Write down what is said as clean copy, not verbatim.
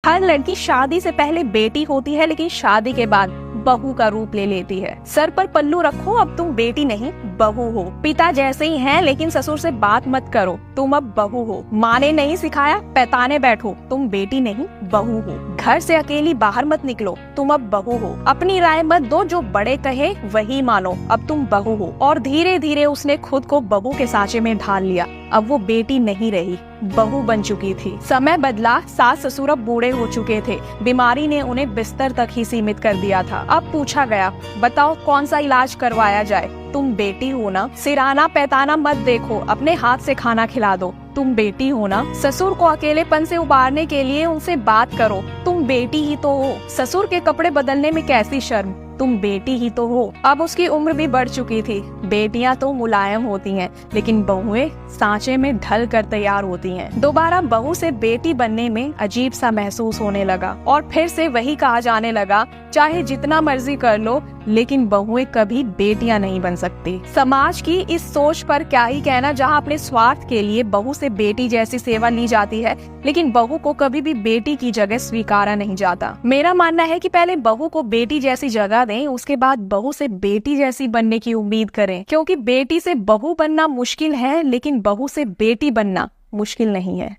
हर लड़की शादी से पहले बेटी होती है, लेकिन शादी के बाद बहू का रूप ले लेती है। सर पर पल्लू रखो, अब तुम बेटी नहीं बहू हो। पिता जैसे ही हैं, लेकिन ससुर से बात मत करो, तुम अब बहू हो। माँ ने नहीं सिखाया पैताने बैठो, तुम बेटी नहीं बहू हो। घर से अकेली बाहर मत निकलो, तुम अब बहू हो। अपनी राय मत दो, जो बड़े कहे वही मानो, अब तुम बहू हो। और धीरे धीरे उसने खुद को बहू के सांचे में ढाल लिया। अब वो बेटी नहीं रही, बहू बन चुकी थी। समय बदला, सास ससुर अब बूढ़े हो चुके थे। बीमारी ने उन्हें बिस्तर तक ही सीमित कर दिया था। अब पूछा गया, बताओ कौन सा इलाज करवाया जाए। तुम बेटी हो ना, सिराना पैताना मत देखो, अपने हाथ से खाना खिला दो। तुम बेटी हो ना, ससुर को अकेलेपन से उबारने के लिए उनसे बात करो। तुम बेटी ही तो हो, ससुर के कपड़े बदलने में कैसी शर्म, तुम बेटी ही तो हो। अब उसकी उम्र भी बढ़ चुकी थी। बेटियां तो मुलायम होती हैं, लेकिन बहुएं सांचे में ढल कर तैयार होती हैं। दोबारा बहू से बेटी बनने में अजीब सा महसूस होने लगा और फिर से वही कहा जाने लगा, चाहे जितना मर्जी कर लो, लेकिन बहुएं कभी बेटियां नहीं बन सकती। समाज की इस सोच पर क्या ही कहना, जहां अपने स्वार्थ के लिए बहू से बेटी जैसी सेवा ली जाती है, लेकिन बहू को कभी भी बेटी की जगह स्वीकारा नहीं जाता। मेरा मानना है कि पहले बहू को बेटी जैसी जगह दें, उसके बाद बहू से बेटी जैसी बनने की उम्मीद करें, क्योंकि बेटी से बहू बनना मुश्किल है, लेकिन बहू से बेटी बनना मुश्किल नहीं है।